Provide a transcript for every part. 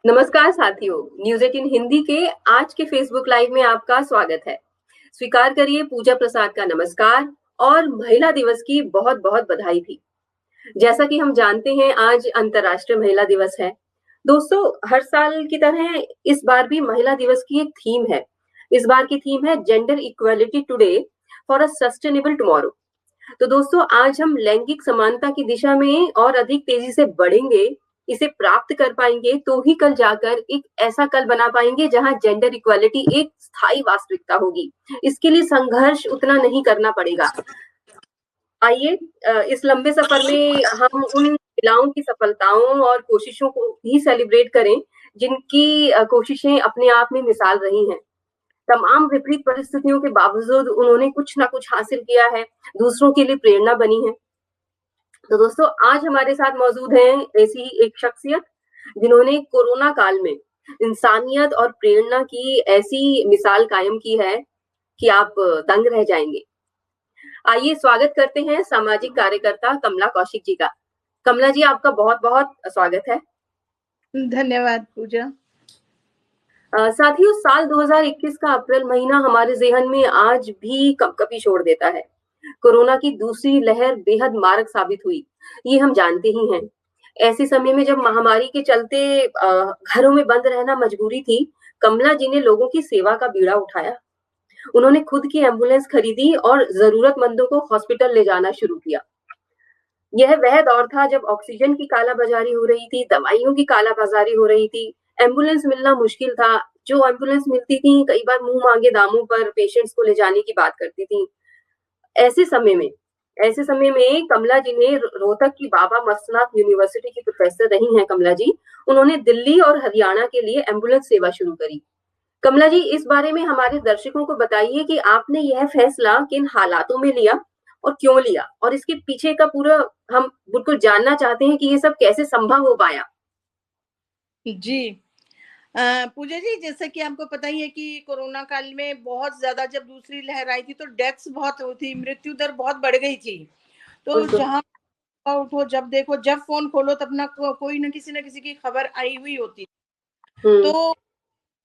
नमस्कार साथियों, न्यूज़ 18 हिंदी के आज के फेसबुक लाइव में आपका स्वागत है। स्वीकार करिए पूजा प्रसाद का नमस्कार और महिला दिवस की बहुत बहुत बधाई भी। जैसा कि हम जानते हैं आज अंतर्राष्ट्रीय महिला दिवस है। दोस्तों, हर साल की तरह इस बार भी महिला दिवस की एक थीम है। इस बार की थीम है gender equality today for a sustainable tomorrow. तो दोस्तों, आज हम लैंगिक समानता की दिशा में और अधिक तेजी से बढ़ेंगे, इसे प्राप्त कर पाएंगे तो ही कल जाकर एक ऐसा कल बना पाएंगे जहां जेंडर इक्वालिटी एक स्थायी वास्तविकता होगी। इसके लिए संघर्ष उतना नहीं करना पड़ेगा। आइए इस लंबे सफर में हम उन महिलाओं की सफलताओं और कोशिशों को भी सेलिब्रेट करें जिनकी कोशिशें अपने आप में मिसाल रही हैं। तमाम विपरीत परिस्थितियों के बावजूद उन्होंने कुछ ना कुछ हासिल किया है, दूसरों के लिए प्रेरणा बनी है। तो दोस्तों, आज हमारे साथ मौजूद हैं ऐसी ही एक शख्सियत जिन्होंने कोरोना काल में इंसानियत और प्रेरणा की ऐसी मिसाल कायम की है कि आप दंग रह जाएंगे। आइए स्वागत करते हैं सामाजिक कार्यकर्ता कमला कौशिक जी का। कमला जी, आपका बहुत बहुत स्वागत है। धन्यवाद पूजा। साथियों, साल 2021 का अप्रैल महीना हमारे ज़हन में आज भी कंपकपी छोड़ देता है। कोरोना की दूसरी लहर बेहद मारक साबित हुई, ये हम जानते ही हैं। ऐसे समय में जब महामारी के चलते घरों में बंद रहना मजबूरी थी, कमला जी ने लोगों की सेवा का बीड़ा उठाया। उन्होंने खुद की एम्बुलेंस खरीदी और जरूरतमंदों को हॉस्पिटल ले जाना शुरू किया। यह वह दौर था जब ऑक्सीजन की कालाबाजारी हो रही थी, दवाइयों की कालाबाजारी हो रही थी, एम्बुलेंस मिलना मुश्किल था। जो एम्बुलेंस मिलती थी कई बार मुंह मांगे दामों पर पेशेंट्स को ले जाने की बात करती थी। ऐसे समय में ऐसे समय में कमला जी ने रोहतक की बाबा मस्तनाथ यूनिवर्सिटी की प्रोफेसर रही हैं कमला जी। उन्होंने दिल्ली और हरियाणा के लिए एम्बुलेंस सेवा शुरू करी। कमला जी, इस बारे में हमारे दर्शकों को बताइए कि आपने यह फैसला किन हालातों में लिया और क्यों लिया, और इसके पीछे का पूरा हम बिल्कुल जानना चाहते हैं कि ये सब कैसे संभव हो पाया। जी पूजा जी, जैसा कि आपको पता ही है कि कोरोना काल में बहुत ज्यादा जब दूसरी लहर आई थी तो डेथ्स बहुत हुई थी, मृत्यु दर बहुत बढ़ गई थी। तो जहां उठो जब देखो जब फोन खोलो तब ना कोई ना किसी की खबर आई हुई होती। तो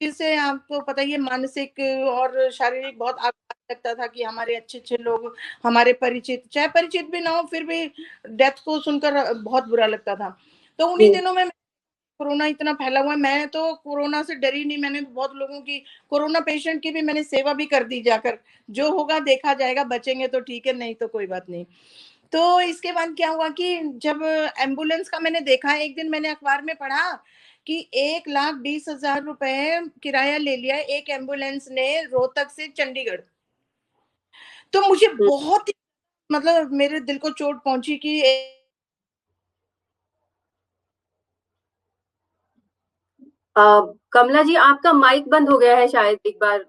इससे आपको पता ही है मानसिक और शारीरिक बहुत आघात लगता था कि हमारे अच्छे अच्छे लोग, हमारे परिचित, चाहे परिचित भी ना हो फिर भी डेथ को सुनकर बहुत बुरा लगता था। तो उन्हीं दिनों में कोरोना इतना फैला हुआ है, मैं तो कोरोना से डरी नहीं। मैंने बहुत लोगों की, कोरोना पेशेंट की भी मैंने सेवा भी कर दी जाकर। जो होगा देखा जाएगा, बचेंगे तो ठीक है, नहीं तो कोई बात नहीं। तो इसके बाद क्या हुआ कि जब एम्बुलेंस का मैंने देखा, एक दिन मैंने अखबार में पढ़ा कि 1,20,000 रुपए किराया ले लिया एक एम्बुलेंस ने रोहतक से चंडीगढ़। तो मुझे बहुत ही मतलब मेरे दिल को चोट पहुंची कि कमला जी, आपका माइक बंद हो गया है शायद, एक बार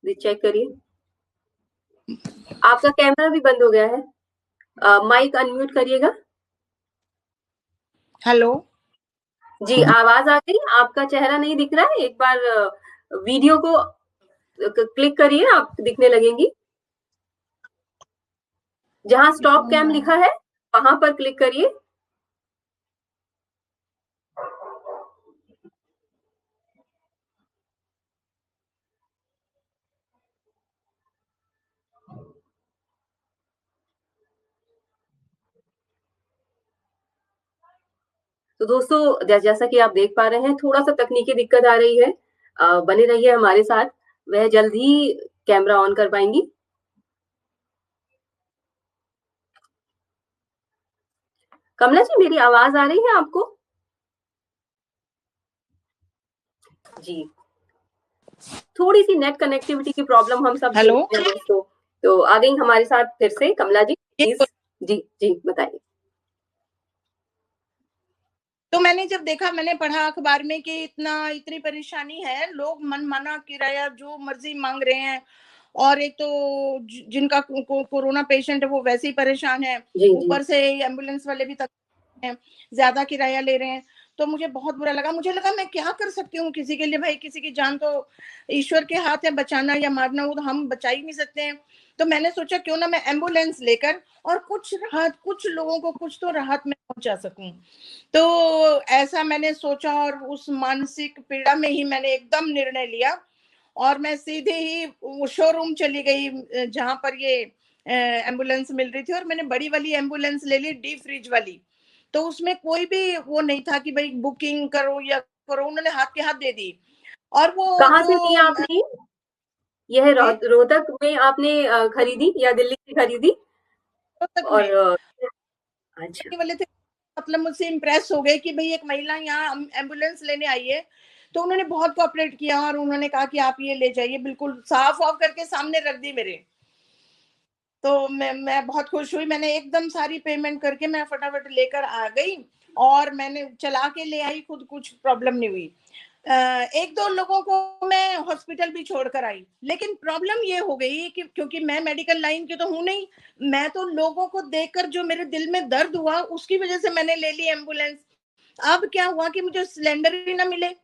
चेक करिए। आपका कैमरा भी बंद हो गया है, माइक अनम्यूट करिएगा। हेलो जी, आवाज आ गई। आपका चेहरा नहीं दिख रहा है, एक बार वीडियो को क्लिक करिए, आप दिखने लगेंगी। जहां स्टॉप कैम लिखा है वहां पर क्लिक करिए। तो दोस्तों, जैसा कि आप देख पा रहे हैं, थोड़ा सा तकनीकी दिक्कत आ रही है। बने रहिए हमारे साथ, वह जल्द ही कैमरा ऑन कर पाएंगी। कमला जी, मेरी आवाज आ रही है आपको? जी, थोड़ी सी नेट कनेक्टिविटी की प्रॉब्लम हम सब हेलो झेलते हैं दोस्तों। तो आ गई हमारे साथ फिर से कमला जी, प्लीज। जी जी, बताइए। तो मैंने जब देखा, मैंने पढ़ा अखबार में कि इतनी परेशानी है, लोग मनमाना किराया जो मर्जी मांग रहे हैं। और एक तो जिनका कोरोना पेशेंट है वो वैसे ही परेशान है, ऊपर से एम्बुलेंस वाले भी तक हैं, ज्यादा किराया ले रहे हैं। तो मुझे बहुत बुरा लगा। मुझे लगा मैं क्या कर सकती हूँ किसी के लिए, भाई किसी की जान तो ईश्वर के हाथ है, बचाना या मारना वो तो हम बचा ही नहीं सकते हैं। तो मैंने सोचा क्यों ना मैं एम्बुलेंस लेकर और कुछ राहत, कुछ लोगों को कुछ तो राहत में पहुंचा सकूं। तो ऐसा मैंने सोचा और उस मानसिक पीड़ा में ही मैंने एकदम निर्णय लिया और मैं सीधे ही शोरूम चली गई जहां पर ये एम्बुलेंस मिल रही थी, और मैंने बड़ी वाली एम्बुलेंस ले ली, डी फ्रिज वाली। तो उसमें कोई भी वो नहीं था कि भाई बुकिंग करो या करो, उन्होंने हाथ के हाथ दे दी। और वो कहाँ से ली जो आपने? यह जी, रोहतक में आपने खरीदी या दिल्ली से खरीदी? रोहतक और में अच्छा। वाले थे, मतलब मुझसे इम्प्रेस हो गए कि भाई एक महिला यहाँ एम्बुलेंस लेने आई है। तो उन्होंने बहुत कोऑपरेट किया और उन्होंने कहा कि आप ये ले जाइए, बिल्कुल साफ ऑफ करके सामने रख दी मेरे। तो मैं बहुत खुश हुई, मैंने एकदम सारी पेमेंट करके मैं फटाफट लेकर आ गई और मैंने चला के ले आई खुद, कुछ प्रॉब्लम नहीं हुई। एक दो लोगों को मैं हॉस्पिटल भी छोड़कर आई, लेकिन प्रॉब्लम ये हो गई कि क्योंकि मैं मेडिकल लाइन की तो हूं नहीं, मैं तो लोगों को देखकर जो मेरे दिल में दर्द हुआ उसकी वजह से मैंने ले ली एम्बुलेंस। अब क्या हुआ कि मुझे सिलेंडर ही ना मिले।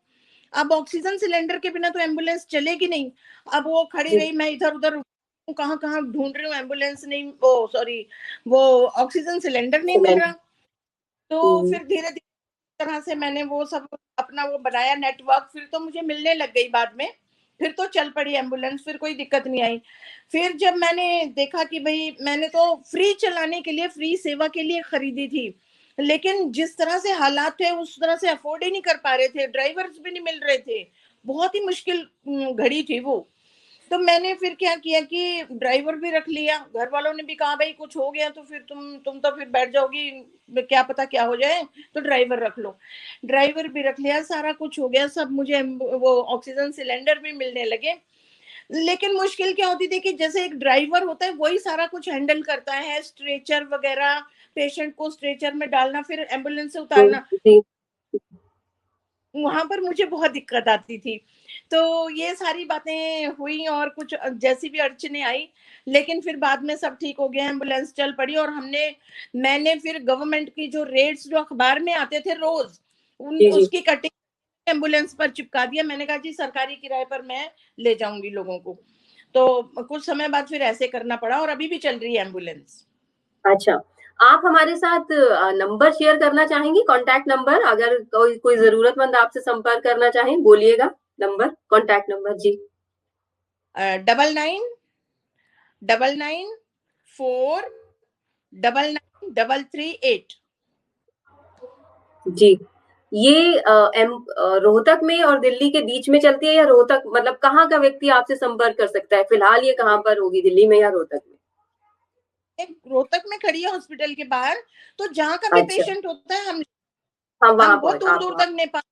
अब ऑक्सीजन सिलेंडर के बिना तो एम्बुलेंस चलेगी नहीं। अब वो खड़ी जी। रही, मैं इधर उधर कहाँ कहाँ ढूंढ रही हूँ, एम्बुलेंस नहीं, वो सॉरी, वो ऑक्सीजन सिलेंडर नहीं मिल रहा। सिलेंडर। तो फिर धीरे धीरे तरह से मैंने वो सब अपना वो बनाया नेटवर्क, फिर तो मुझे मिलने लग गई बाद में। फिर तो चल पड़ी एम्बुलेंस, फिर कोई दिक्कत नहीं आई। फिर जब मैंने देखा कि भाई मैंने तो फ्री चलाने के लिए, फ्री सेवा के लिए खरीदी थी, लेकिन जिस तरह से हालात थे उस तरह से अफोर्ड ही नहीं कर पा रहे थे, ड्राइवर्स भी नहीं मिल रहे थे, बहुत ही मुश्किल घड़ी थी वो। तो मैंने फिर क्या किया कि ड्राइवर भी रख लिया, घर वालों ने भी कहा भाई कुछ हो गया तो फिर तुम तो फिर बैठ जाओगी, क्या पता क्या हो जाए, तो ड्राइवर रख लो। ड्राइवर भी रख लिया, सारा कुछ हो गया सब, मुझे वो ऑक्सीजन सिलेंडर भी मिलने लगे। लेकिन मुश्किल क्या होती थी कि जैसे एक ड्राइवर होता है वही सारा कुछ हैंडल करता है, स्ट्रेचर वगैरह, पेशेंट को स्ट्रेचर में डालना, फिर एम्बुलेंस से उतारना, जी। वहां पर मुझे बहुत दिक्कत आती थी। तो ये सारी बातें हुई और कुछ जैसी भी अड़चने आई, लेकिन फिर बाद में सब ठीक हो गया, एम्बुलेंस चल पड़ी। और मैंने फिर गवर्नमेंट की जो रेट्स जो अखबार में आते थे रोज, उन जी। जी। उसकी कटिंग एम्बुलेंस पर चिपका दिया। मैंने कहा जी सरकारी किराए पर मैं ले जाऊंगी लोगों को। तो कुछ समय बाद फिर ऐसे करना पड़ा और अभी भी चल रही है एम्बुलेंस। अच्छा, आप हमारे साथ नंबर शेयर करना चाहेंगी, कॉन्टैक्ट नंबर? अगर कोई कोई ज़रूरतमंद आपसे संपर्क करना चाहें, बोलिएगा नंबर, कॉन्टैक्ट नंबर। जी। 9994993338। जी। ये रोहतक में और दिल्ली के बीच में चलती है या रोहतक, मतलब कहाँ का व्यक्ति आपसे संपर्क कर सकता है? फिलहाल ये कहाँ पर होगी, दिल्ली में या रोहतक में? रोहतक में खड़ी है हॉस्पिटल के बाहर। तो जहाँ का भी अच्छा। पेशेंट होता है, हम हम वहाँ हम बहुत पहुँच दूर आप दूर वहाँ। तक नेपाल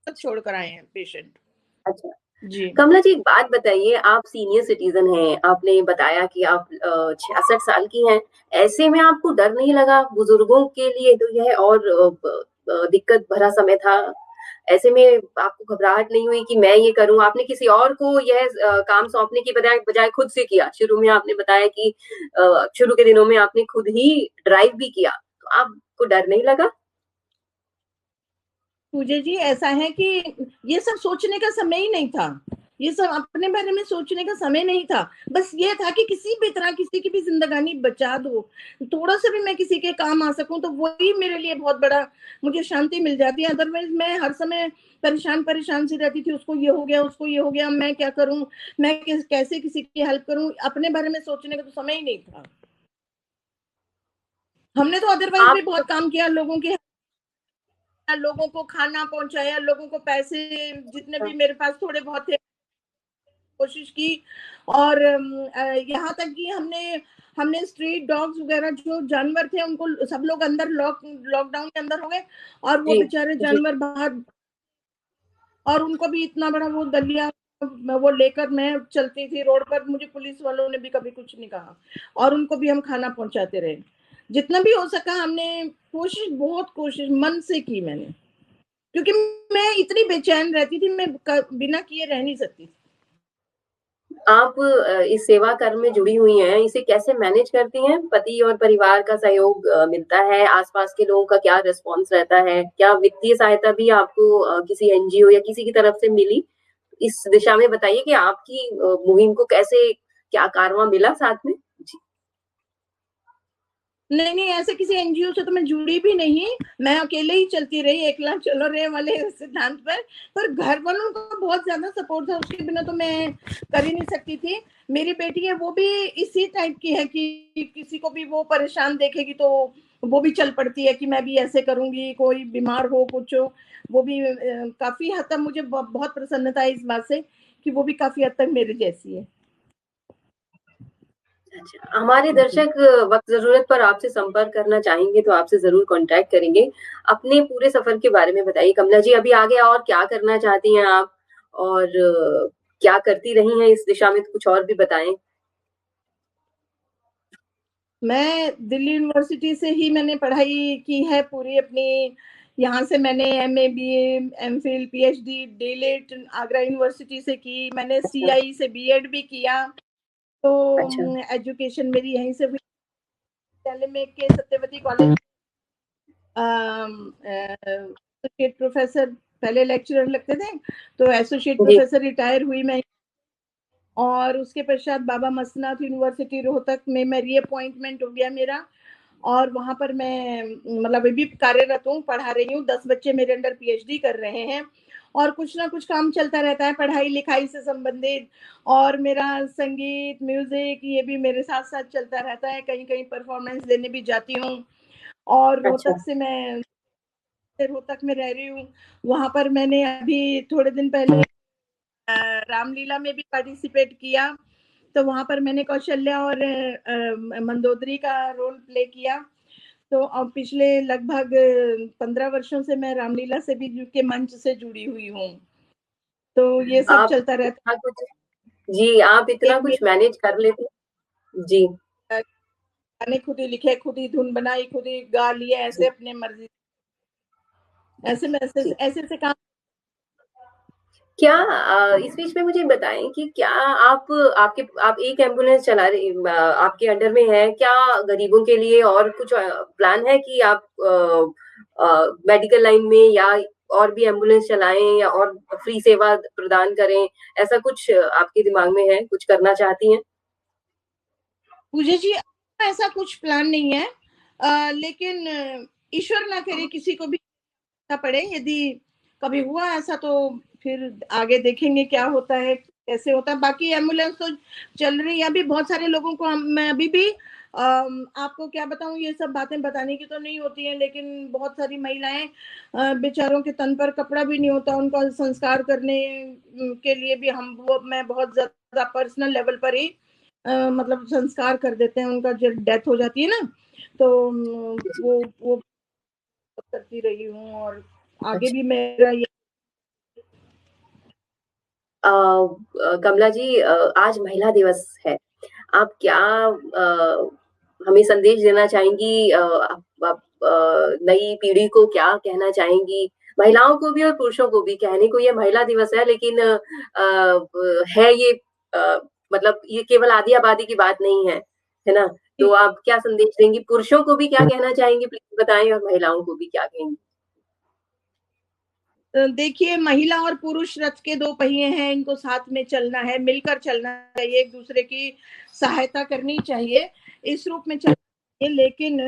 तक छोड़ कर आए हैं पेशेंट। अच्छा। जी कमला जी, एक बात बताइए, आप सीनियर सिटीजन हैं, आपने बताया कि आप 66 साल की हैं। ऐसे में आपको डर नहीं लगा? बुजुर्गों के लिए तो यह और दिक्कत भरा समय था। ऐसे में आपको घबराहट नहीं हुई कि मैं ये करूं? आपने किसी और को यह काम सौंपने की बजाय बजाय खुद से किया? शुरू में आपने बताया कि शुरू के दिनों में आपने खुद ही ड्राइव भी किया, तो आपको डर नहीं लगा? पूजा जी, ऐसा है कि ये सब सोचने का समय ही नहीं था, ये सब अपने बारे में सोचने का समय नहीं था। बस ये था कि किसी भी तरह किसी की भी जिंदगानी बचा दो, थोड़ा सा भी मैं किसी के काम आ सकूं तो वही मेरे लिए बहुत बड़ा, मुझे शांति मिल जाती है। अदरवाइज मैं हर समय परेशान परेशान सी रहती थी, उसको ये हो गया, उसको ये हो गया, मैं क्या करूं, मैं कैसे किसी की हेल्प करूं, अपने बारे में सोचने का तो समय ही नहीं था। हमने तो अदरवाइज आप भी बहुत काम किया, लोगों को खाना पहुंचाया, लोगों को पैसे जितने भी मेरे पास थोड़े बहुत थे कोशिश की। और यहाँ तक कि हमने हमने स्ट्रीट डॉग्स वगैरह जो जानवर थे उनको, सब लोग अंदर लॉकडाउन के अंदर हो गए और वो जी। बेचारे जी। जानवर बाहर, और उनको भी इतना बड़ा वो दलिया वो लेकर मैं चलती थी रोड पर, मुझे पुलिस वालों ने भी कभी कुछ नहीं कहा और उनको भी हम खाना पहुंचाते रहे। जितना भी हो सका हमने कोशिश, बहुत कोशिश मन से की मैंने, क्योंकि मैं इतनी बेचैन रहती थी, मैं बिना किए रह नहीं सकती। आप इस सेवा कर्म में जुड़ी हुई हैं, इसे कैसे मैनेज करती हैं? पति और परिवार का सहयोग मिलता है? आस-पास के लोगों का क्या रिस्पॉन्स रहता है? क्या वित्तीय सहायता भी आपको किसी एनजीओ या किसी की तरफ से मिली? इस दिशा में बताइए कि आपकी मुहिम को कैसे क्या कारवां मिला साथ में? जी। नहीं, नहीं, ऐसे किसी एनजीओ से तो मैं जुड़ी भी नहीं, मैं अकेले ही चलती रही, एकला चलो रे वाले सिद्धांत पर घर वालों का बहुत ज़्यादा सपोर्ट था, उसके बिना तो मैं कर ही नहीं सकती थी। मेरी बेटी है, वो भी इसी टाइप की है कि किसी को भी वो परेशान देखेगी तो वो भी चल पड़ती है कि मैं भी ऐसे करूँगी, कोई बीमार हो, कुछ हो, वो भी काफ़ी हद तक मुझे बहुत प्रसन्नता है इस बात से कि वो भी काफ़ी हद तक मेरे जैसी है। अच्छा, हमारे दर्शक वक़्त ज़रूरत पर आपसे संपर्क करना चाहेंगे तो आपसे ज़रूर कॉन्टैक्ट करेंगे। अपने पूरे सफ़र के बारे में बताइए कमला जी, अभी आगे और क्या करना चाहती हैं आप? और क्या करती रही हैं इस दिशा में? तो कुछ और भी बताएँ। मैं दिल्ली यूनिवर्सिटी से ही मैंने पढ़ाई की है पूरी अपनी। यहाँ से मैंने MA, BA, MPhil, PhD DLitt Agra university से की। मैंने अच्छा, सीआई से बीएड भी किया। तो अच्छा। एजुकेशन मेरी यहीं से हुई। पहले में के सत्यवती कॉलेज एसोसिएट प्रोफेसर, पहले लेक्चरर लगते थे, तो एसोसिएट जी, प्रोफेसर रिटायर हुई मैं। और उसके पश्चात बाबा मस्तनाथ यूनिवर्सिटी रोहतक में मैं रीअपॉइंटमेंट हो गया मेरा, और वहाँ पर मैं मतलब अभी कार्यरत हूँ, पढ़ा रही हूँ। 10 बच्चे मेरे अंडर पीएचडी कर रहे हैं और कुछ ना कुछ काम चलता रहता है पढ़ाई लिखाई से संबंधित। और मेरा संगीत, म्यूजिक ये भी मेरे साथ साथ चलता रहता है। कहीं कहीं परफॉर्मेंस देने भी जाती हूँ। और अच्छा। रोहतक से मैं रोहतक में रह रही हूँ। वहां पर मैंने अभी थोड़े दिन पहले रामलीला में भी पार्टिसिपेट किया। तो वहां पर मैंने कौशल्या और मंदोदरी का रोल प्ले किया। तो अब पिछले लगभग 15 वर्षों से मैं रामलीला से भी के मंच से जुड़ी हुई हूँ। तो ये सब आप चलता रहता इतना कुछ जी, आप है। इतना एक कुछ मेरे मैनेज कर लेती जी। गाने खुद ही लिखे, खुद ही धुन बनाई, खुद ही गा लिए, जी, ऐसे अपने मर्जी ऐसे में ऐसे जी। ऐसे से काम। क्या इस बीच में मुझे बताएँ कि क्या आप एक एम्बुलेंस चला रही आपके अंडर में है, क्या गरीबों के लिए और कुछ प्लान है कि आप मेडिकल लाइन में या और भी एम्बुलेंस चलाएँ या और फ्री सेवा प्रदान करें? ऐसा कुछ आपके दिमाग में है, कुछ करना चाहती हैं? पूजा जी, ऐसा कुछ प्लान नहीं है। लेकिन ईश्वर ना करे किसी को भी ना पड़े। यदि कभी हुआ ऐसा तो फिर आगे देखेंगे क्या होता है, कैसे होता है। बाकी एम्बुलेंस तो चल रही है। अभी बहुत सारे लोगों को मैं अभी भी आपको क्या बताऊं, ये सब बातें बताने की तो नहीं होती हैं, लेकिन बहुत सारी महिलाएं बेचारों के तन पर कपड़ा भी नहीं होता, उनका संस्कार करने के लिए भी मैं बहुत ज्यादा पर्सनल लेवल पर ही मतलब संस्कार कर देते हैं। उनका जब डेथ हो जाती है ना, तो वो करती रही हूँ। और आगे अच्छा। भी मेरा ये कमला जी आज महिला दिवस है। आप क्या हमें संदेश देना चाहेंगी? आप नई पीढ़ी को क्या कहना चाहेंगी? महिलाओं को भी और पुरुषों को भी, कहने को ये महिला दिवस है लेकिन है ये मतलब ये केवल आधी-आबादी की बात नहीं है, है ना? तो आप क्या संदेश देंगी? पुरुषों को भी क्या कहना चाहेंगी प्लीज़ बताएँ और महिलाओं को भी क्या कहेंगी? देखिए, महिला और पुरुष रथ के दो पहिए हैं, इनको साथ में चलना है, मिलकर चलना चाहिए, एक दूसरे की सहायता करनी चाहिए, इस रूप में चलना चाहिए। लेकिन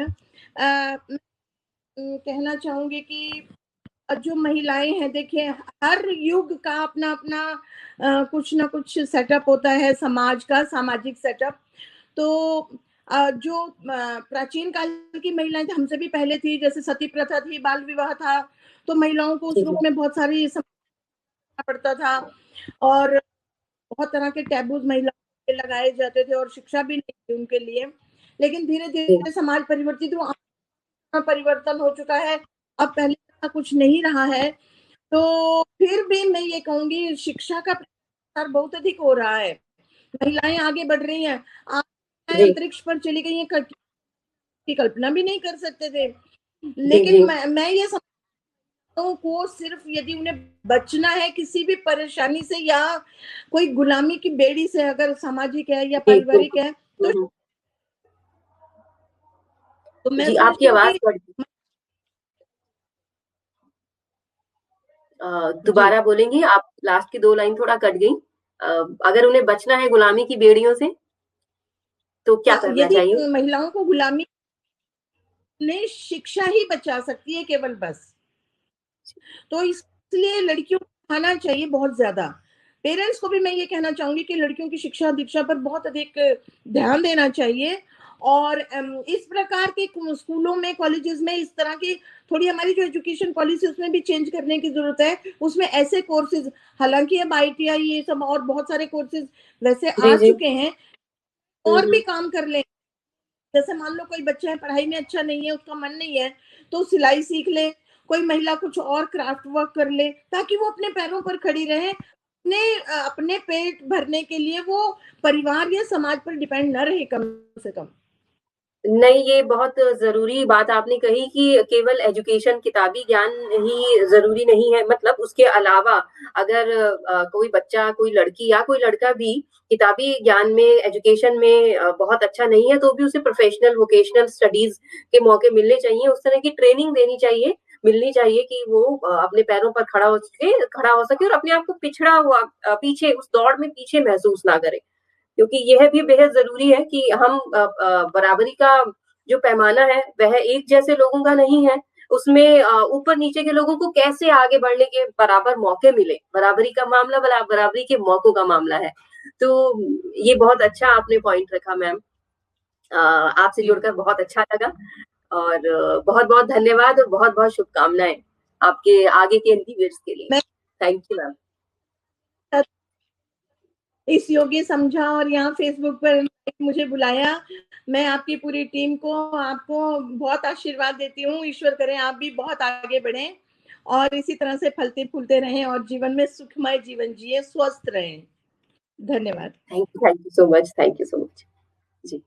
कहना चाहूंगी कि जो महिलाएं हैं, देखिए हर युग का अपना अपना कुछ ना कुछ सेटअप होता है, समाज का सामाजिक सेटअप। तो जो प्राचीन काल की महिलाएं हमसे भी पहले थी, जैसे सती प्रथा थी, बाल विवाह था, तो महिलाओं को उस जी, रूप जी। में बहुत सारी समझना पड़ता था। और बहुत तरह के टैबूज महिलाओं पे लगाए जाते थे और शिक्षा भी नहीं थी उनके लिए। लेकिन धीरे जी, धीरे समाज परिवर्तित हुआ, परिवर्तन हो चुका है। अब पहले ऐसा कुछ नहीं रहा है। तो फिर भी मैं ये कहूंगी, शिक्षा का प्रसार बहुत अधिक हो रहा है, महिलाएं आगे बढ़ रही हैं। आज जी, अंतरिक्ष पर चली गई हैं, की कल्पना भी नहीं कर सकते थे। जी, जी। लेकिन मैं ये को सिर्फ यदि उन्हें बचना है किसी भी परेशानी से या कोई गुलामी की बेड़ी से, अगर सामाजिक है या पारिवारिक है, तो मैं जी, आपकी समझती हूँ आवाज कि कट दोबारा बोलेंगी आप? लास्ट की 2 लाइन थोड़ा कट गई। अगर उन्हें बचना है गुलामी की बेड़ियों से तो क्या करना यदि चाहिए? महिलाओं को गुलामी ने शिक्षा ही बचा सकती है केवल, बस। तो इसलिए लड़कियों को पढ़ाना चाहिए बहुत ज्यादा। पेरेंट्स को भी मैं ये कहना चाहूंगी कि लड़कियों की शिक्षा दीक्षा पर बहुत अधिक ध्यान देना चाहिए। और इस प्रकार के स्कूलों में, कॉलेजेस में इस तरह की थोड़ी हमारी जो एजुकेशन पॉलिसी उसमें भी चेंज करने की जरूरत है। उसमें ऐसे कोर्सेज, हालांकि अब ITI ये सब और बहुत सारे कोर्सेज वैसे जी आ जी। चुके हैं, और भी काम कर ले। जैसे मान लो कोई बच्चा है पढ़ाई में अच्छा नहीं है, उसका मन नहीं है, तो सिलाई सीख ले, कोई महिला कुछ और क्राफ्ट वर्क कर ले, ताकि वो अपने पैरों पर खड़ी रहे, अपने पेट भरने के लिए वो परिवार या समाज पर डिपेंड न रहे कम से कम। नहीं, ये बहुत जरूरी बात आपने कही कि केवल एजुकेशन, किताबी ज्ञान ही जरूरी नहीं है। मतलब उसके अलावा अगर कोई बच्चा, कोई लड़की या कोई लड़का भी किताबी ज्ञान में, एजुकेशन में बहुत अच्छा नहीं है, तो भी उसे प्रोफेशनल, वोकेशनल स्टडीज के मौके मिलने चाहिए। उस तरह की ट्रेनिंग देनी चाहिए, मिलनी चाहिए कि वो अपने पैरों पर खड़ा हो सके और अपने आप को पिछड़ा हुआ, पीछे, उस दौड़ में पीछे महसूस ना करे। क्योंकि यह भी बेहद जरूरी है कि हम बराबरी का जो पैमाना है वह एक जैसे लोगों का नहीं है। उसमें ऊपर नीचे के लोगों को कैसे आगे बढ़ने के बराबर मौके मिले। बराबरी का मामला बराबरी के मौकों का मामला है। तो ये बहुत अच्छा आपने पॉइंट रखा मैम। आपसे जुड़कर बहुत अच्छा लगा। और बहुत बहुत धन्यवाद और बहुत बहुत शुभकामनाएं आपके आगे के एंडीवर्स के लिए। Thank you ma'am. इस योग्य समझा और यहाँ फेसबुक पर मुझे बुलाया। मैं आपकी पूरी टीम को, आपको बहुत आशीर्वाद देती हूँ। ईश्वर करे आप भी बहुत आगे बढ़ें और इसी तरह से फलते फूलते रहें और जीवन में सुखमय जीवन जिए, स्वस्थ रहें। धन्यवाद। Thank you so much. Thank you so much. Ji.